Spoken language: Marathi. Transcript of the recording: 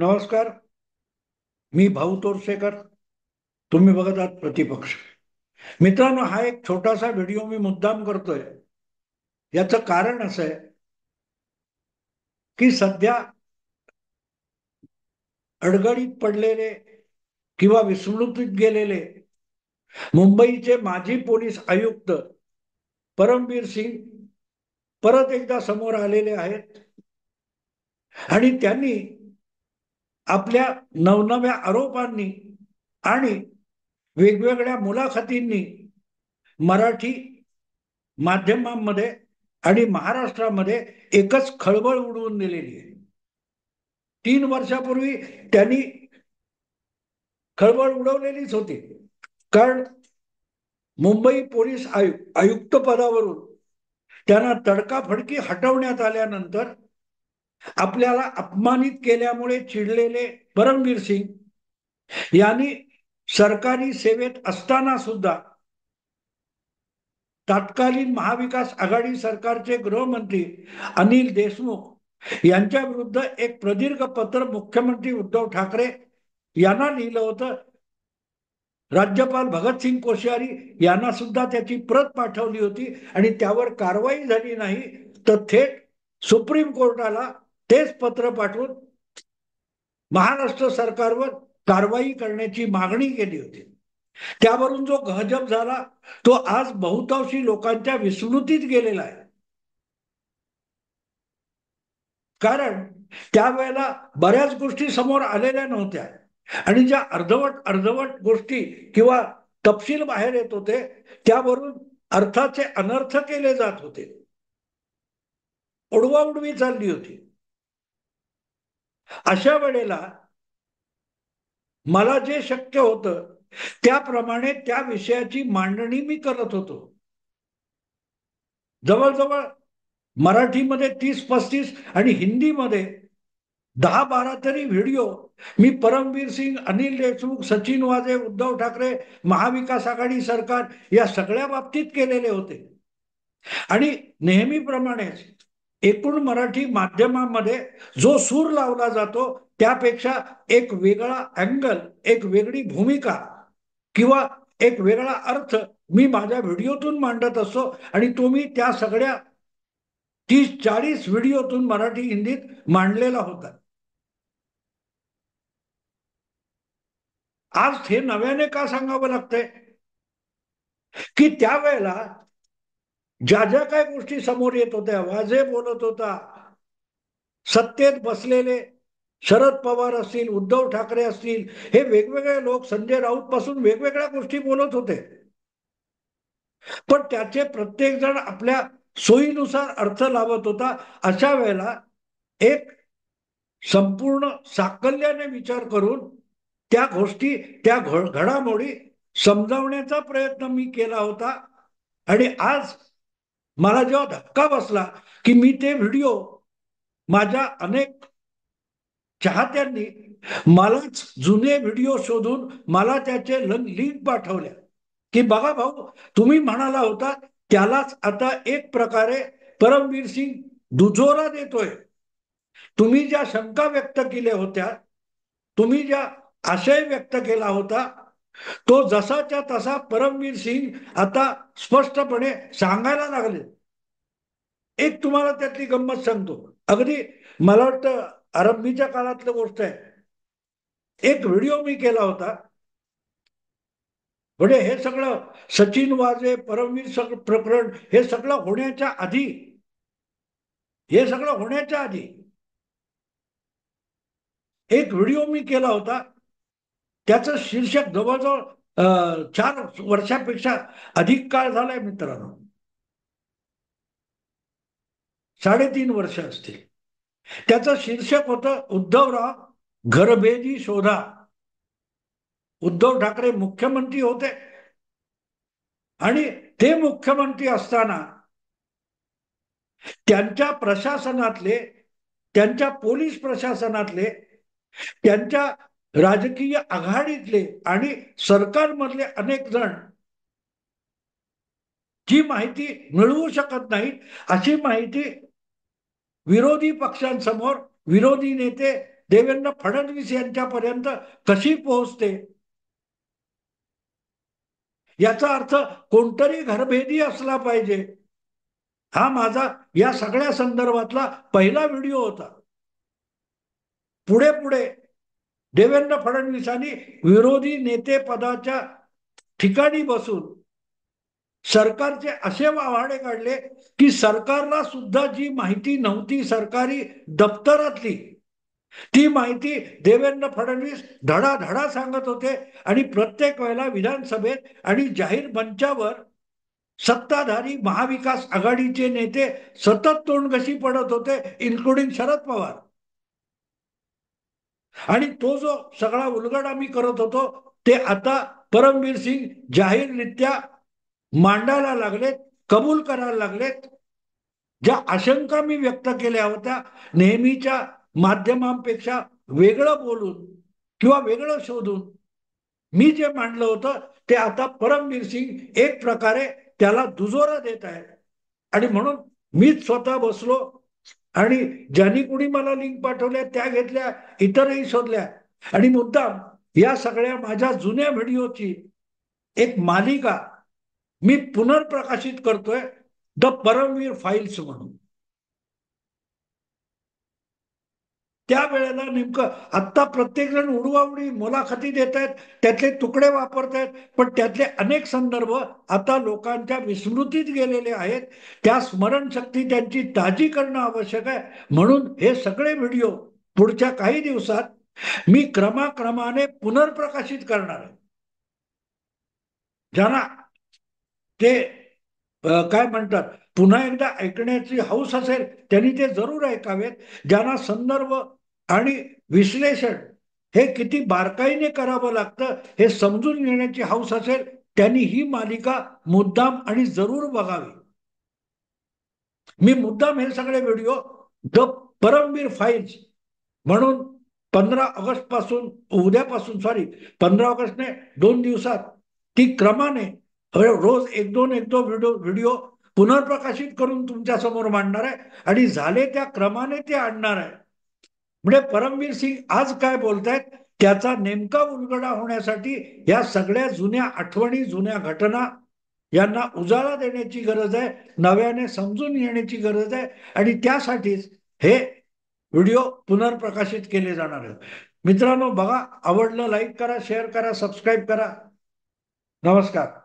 नमस्कार. मी भाऊ तोरसेकर. तुम्ही बघत आहात प्रतिपक्ष. मित्रांनो, हा एक छोटासा व्हिडिओ मी मुद्दाम करतोय. याचं कारण असं आहे की सध्या अडगळीत पडलेले किंवा विस्मृतीत गेलेले मुंबईचे माजी पोलीस आयुक्त परमबीर सिंग परत एकदा समोर आलेले आहेत आणि त्यांनी आपल्या नवनव्या आरोपांनी आणि वेगवेगळ्या मुलाखतींनी मराठी माध्यमांमध्ये आणि महाराष्ट्रामध्ये एकच खळबळ उडवून दिलेली आहे. 3 वर्षापूर्वी त्यांनी खळबळ उडवलेलीच होती. कारण मुंबई पोलीस आयुक्त पदावरून त्यांना तडकाफडकी हटवण्यात आल्यानंतर आपल्याला अपमानित केल्यामुळे चिडलेले परमबीर सिंग यांनी सरकारी सेवेत असताना सुद्धा तत्कालीन महाविकास आघाडी सरकारचे गृहमंत्री अनिल देशमुख यांच्या विरुद्ध एक प्रदीर्घ पत्र मुख्यमंत्री उद्धव ठाकरे यांना लिहिलं होतं. राज्यपाल भगतसिंग कोश्यारी यांना सुद्धा त्याची प्रत पाठवली होती आणि त्यावर कारवाई झाली नाही तर थेट सुप्रीम कोर्टाला तेच पत्र पाठवून महाराष्ट्र सरकारवर कारवाई करण्याची मागणी केली होती. त्यावरून जो गहजब झाला तो आज बहुतांशी लोकांच्या विस्मृतीत गेलेला आहे. कारण त्यावेळेला बऱ्याच गोष्टी समोर आलेल्या नव्हत्या आणि ज्या अर्धवट अर्धवट गोष्टी किंवा तपशील बाहेर येत होते त्यावरून अर्थाचे अनर्थ केले जात होते. उडवाउडवी चालली होती. अशा वेळेला मला जे शक्य होतं त्याप्रमाणे त्या विषयाची मांडणी मी करत होतो. जवळजवळ मराठीमध्ये 30-35 आणि हिंदीमध्ये 10-12 तरी व्हिडिओ मी परमबीर सिंग, अनिल देशमुख, सचिन वाझे, उद्धव ठाकरे, महाविकास आघाडी सरकार या सगळ्या बाबतीत केलेले होते. आणि नेहमीप्रमाणेच एकूण मराठी माध्यमांमध्ये जो सूर लावला जातो त्यापेक्षा एक वेगळा अँगल, एक वेगळी भूमिका किंवा एक वेगळा अर्थ मी माझ्या व्हिडिओतून मांडत असतो आणि तो मी त्या सगळ्या 30-40 व्हिडिओतून मराठी हिंदीत मांडलेला होता. आज हे नव्याने का सांगावं लागतंय की त्यावेळेला ज्या ज्या काय गोष्टी समोर येत होत्या, वाजे बोलत होता, सत्तेत बसलेले शरद पवार असतील, उद्धव ठाकरे असतील, हे वेगवेगळे लोक संजय राऊत पासून वेगवेगळ्या गोष्टी बोलत होते. पण त्याचे प्रत्येक जण आपल्या सोयीनुसार अर्थ लावत होता. अशा वेळेला एक संपूर्ण साकल्याने विचार करून त्या गोष्टी, त्या घडामोडी समजावण्याचा प्रयत्न मी केला होता. आणि आज मला जेव्हा धक्का बसला की मी ते व्हिडिओ माझ्या अनेक चाहत्यांनी मलाच जुने व्हिडिओ शोधून मला त्याचे लिंक पाठवल्या की बघा भाऊ, तुम्ही म्हणाला होता त्यालाच आता एक प्रकारे परमबीर सिंग दुजोरा देतोय. तुम्ही ज्या शंका व्यक्त केल्या होत्या, तुम्ही ज्या आशय व्यक्त केला होता, तो जसाच्या तसा परमबीर सिंग आता स्पष्टपणे सांगायला लागले. एक तुम्हाला त्यातली गंमत सांगतो. अगदी मला वाटतं आरंभीच्या काळातली गोष्ट आहे. एक व्हिडिओ मी केला होता. म्हणजे हे सगळं सचिन वाझे, परमवीर प्रकरण हे सगळं होण्याच्या आधी, हे सगळं होण्याच्या आधी एक व्हिडिओ मी केला होता. त्याचं शीर्षक जवळजवळ 4 वर्षापेक्षा अधिक काळ झालाय मित्रांनो, 3.5 वर्ष असतील. त्याचं शीर्षक होतं उद्धवराव घरभेदी शोधा. उद्धव ठाकरे मुख्यमंत्री होते आणि ते मुख्यमंत्री असताना त्यांच्या प्रशासनातले, त्यांच्या पोलीस प्रशासनातले, त्यांच्या राजकीय आघाडीतले आणि सरकारमधले अनेक जण जी माहिती मिळवू शकत नाहीत अशी माहिती विरोधी पक्षांसमोर विरोधी नेते देवेंद्र फडणवीस यांच्यापर्यंत कशी पोहोचते? याचा अर्थ कोणतरी घरभेदी असला पाहिजे. हा माझा या सगळ्या संदर्भातला पहिला व्हिडिओ होता. पुढे पुढे देवेंद्र फडणवीसांनी विरोधी नेते पदाच्या ठिकाणी बसून सरकारचे असे वावाडे काढले की सरकारला सुद्धा जी माहिती नव्हती सरकारी दप्तरातली, ती माहिती देवेंद्र फडणवीस धडाधडा सांगत होते. आणि प्रत्येक वेळेला विधानसभेत आणि जाहीर मंचावर सत्ताधारी महाविकास आघाडीचे नेते सतत तोंडघशी पडत होते, इन्क्लुडिंग शरद पवार. आणि तो जो सगळा उलगडा मी करत होतो ते आता परमवीर सिंग जाहीररित्या मांडायला लागलेत, कबूल करायला लागलेत. ज्या आशंका मी व्यक्त केल्या होत्या नेहमीच्या माध्यमांपेक्षा वेगळं बोलून किंवा वेगळं शोधून मी जे मांडलं होतं ते आता परमवीर सिंग एक प्रकारे त्याला दुजोरा देत आहेत. आणि म्हणून मीच स्वतः बसलो आणि ज्यांनी कुणी मला लिंक पाठवल्या त्या घेतल्या, इतरही शोधल्या आणि मुद्दाम या सगळ्या माझ्या जुन्या व्हिडिओची एक मालिका मी पुनर्प्रकाशित करतोय, द परमवीर फाईल्स म्हणून. त्यावेळेला नेमकं आत्ता प्रत्येक जण उडवाउडी मुलाखती देत आहेत, त्यातले तुकडे वापरतायत, पण त्यातले अनेक संदर्भ आता लोकांच्या विस्मृतीत गेलेले आहेत. त्या स्मरणशक्ती त्यांची ताजी करणं आवश्यक आहे. म्हणून हे सगळे व्हिडिओ पुढच्या काही दिवसात मी क्रमाक्रमाने पुनर्प्रकाशित करणार आहे. ज्यांना ते काय म्हणतात पुन्हा एकदा ऐकण्याची हौस असेल त्यांनी ते जरूर ऐकावेत. ज्यांना संदर्भ आणि विश्लेषण हे किती बारकाईने करावं लागतं हे समजून घेण्याची हौस असेल त्यांनी ही मालिका मुद्दाम आणि जरूर बघावी. मी मुद्दाम हे सगळे व्हिडिओ द परमवीर फाईल्स म्हणून 15 ऑगस्ट पासून, उद्यापासून, 15 ऑगस्टने 2 दिवसात ती क्रमाने रोज एक दोन व्हिडिओ पुनर्प्रकाशित करून तुमच्या समोर मांडणार आहे आणि झाले त्या क्रमाने ते आणणार आहे. म्हणजे परमवीर सिंग आज काय बोलतायत त्याचा नेमका उलगडा होण्यासाठी या सगळ्या जुन्या आठवणी, जुन्या घटना यांना उजाळा देण्याची गरज आहे, नव्याने समजून घेण्याची गरज आहे. आणि त्यासाठीच हे व्हिडिओ पुनर्प्रकाशित केले जाणार आहेत. मित्रांनो बघा, आवडलं लाईक करा, शेअर करा, सबस्क्राईब करा. नमस्कार.